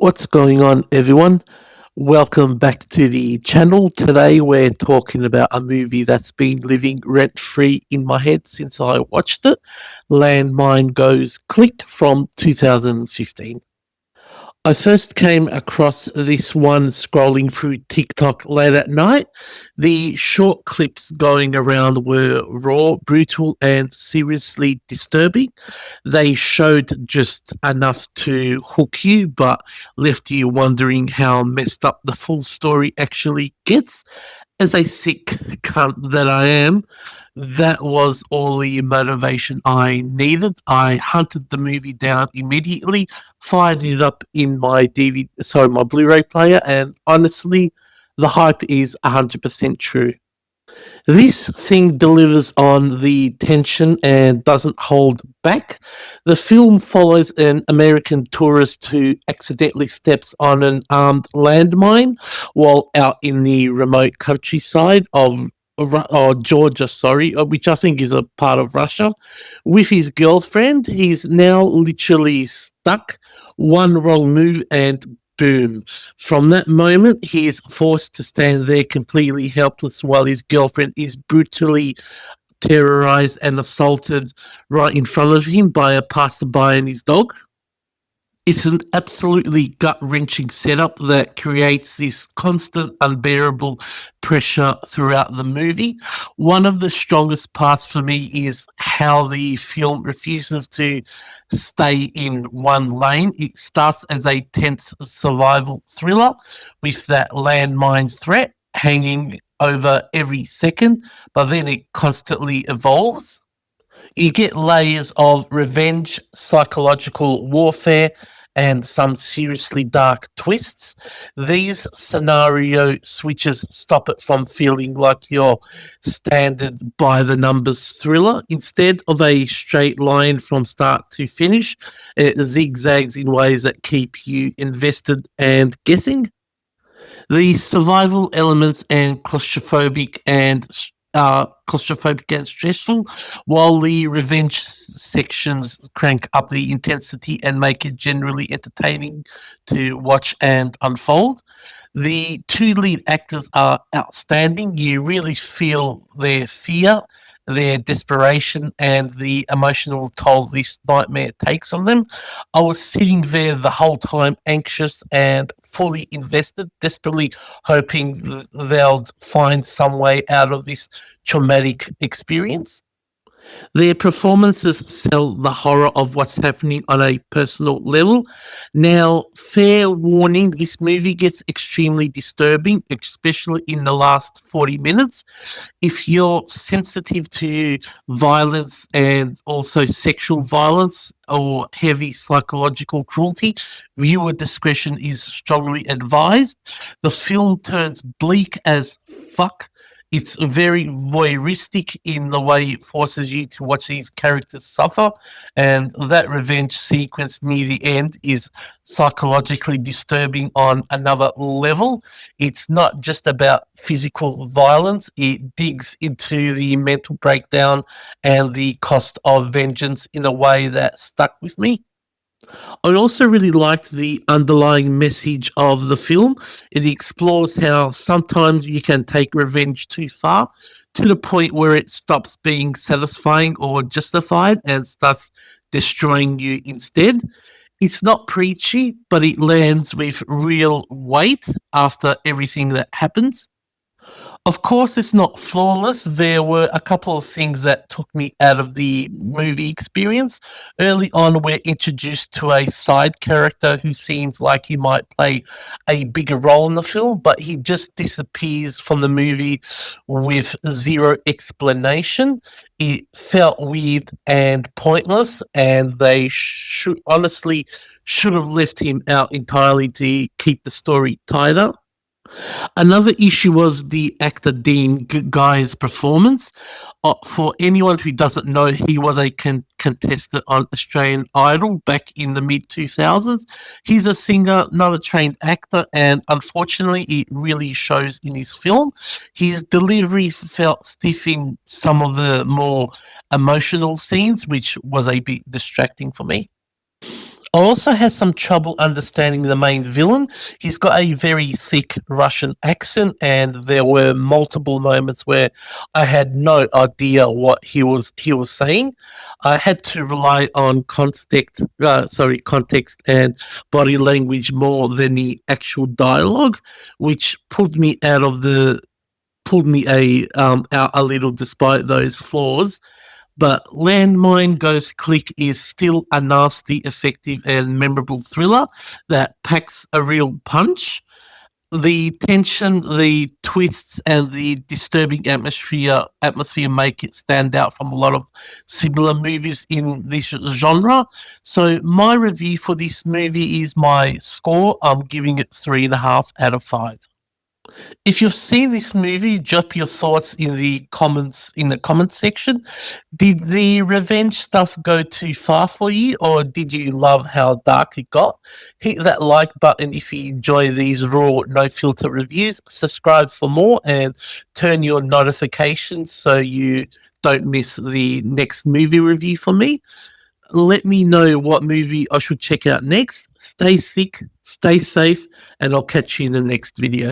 What's going on, everyone? Welcome back to the channel. Today, we're talking about a movie that's been living rent free in my head since I watched it. Landmine Goes Click from 2015. I first came across this one scrolling through TikTok late at night. The short clips going around were raw, brutal, and seriously disturbing. They showed just enough to hook you, but left you wondering how messed up the full story actually gets. As a sick cunt that I am, that was all the motivation I needed. I hunted the movie down immediately, fired it up in my my Blu-ray player, and honestly, the hype is 100% true. This thing delivers on the tension and doesn't hold back. The film follows an American tourist who accidentally steps on an armed landmine while out in the remote countryside of Georgia, which I think is a part of Russia, with his girlfriend. He's now literally stuck. One wrong move and boom. From that moment, he is forced to stand there completely helpless while his girlfriend is brutally terrorized and assaulted right in front of him by a passerby and his dog. It's an absolutely gut-wrenching setup that creates this constant, unbearable pressure throughout the movie. One of the strongest parts for me is how the film refuses to stay in one lane. It starts as a tense survival thriller with that landmine threat hanging over every second, but then it constantly evolves. You get layers of revenge, psychological warfare, and some seriously dark twists. These scenario switches stop it from feeling like your standard by the numbers thriller. Instead of a straight line from start to finish, it zigzags in ways that keep you invested and guessing. The survival elements and claustrophobic and stressful, while the revenge sections crank up the intensity and make it generally entertaining to watch and unfold. The two lead actors are outstanding. You really feel their fear, their desperation, and the emotional toll this nightmare takes on them. I was sitting there the whole time, anxious and fully invested, desperately hoping they'll find some way out of this traumatic experience. Their performances sell the horror of what's happening on a personal level. Now, fair warning, this movie gets extremely disturbing, especially in the last 40 minutes. If you're sensitive to violence and also sexual violence or heavy psychological cruelty, viewer discretion is strongly advised. The film turns bleak as fuck. It's very voyeuristic in the way it forces you to watch these characters suffer, and that revenge sequence near the end is psychologically disturbing on another level. It's not just about physical violence, it digs into the mental breakdown and the cost of vengeance in a way that stuck with me. I also really liked the underlying message of the film. It explores how sometimes you can take revenge too far to the point where it stops being satisfying or justified and starts destroying you instead. It's not preachy, but it lands with real weight after everything that happens. Of course, it's not flawless. There were a couple of things that took me out of the movie experience. Early on, we're introduced to a side character who seems like he might play a bigger role in the film, but he just disappears from the movie with zero explanation. It felt weird and pointless, and they should have left him out entirely to keep the story tighter. Another issue was the actor Dean Guy's performance. For anyone who doesn't know, he was a contestant on Australian Idol back in the mid 2000s. He's a singer, not a trained actor, and unfortunately, it really shows in his film. His delivery felt stiff in some of the more emotional scenes, which was a bit distracting for me. I also had some trouble understanding the main villain. He's got a very thick Russian accent, and there were multiple moments where I had no idea what he was saying. I had to rely on context and body language more than the actual dialogue, which pulled me out a little despite those flaws. But Landmine Ghost Click is still a nasty, effective, and memorable thriller that packs a real punch. The tension, the twists, and the disturbing atmosphere make it stand out from a lot of similar movies in this genre. So my review for this movie is my score. I'm giving it 3.5 out of 5. If you've seen this movie, drop your thoughts in the comments section. Did the revenge stuff go too far for you, or did you love how dark it got? Hit that like button if you enjoy these raw, no filter reviews. Subscribe for more and turn your notifications so you don't miss the next movie review from me. Let me know what movie I should check out next. Stay sick, stay safe, and I'll catch you in the next video.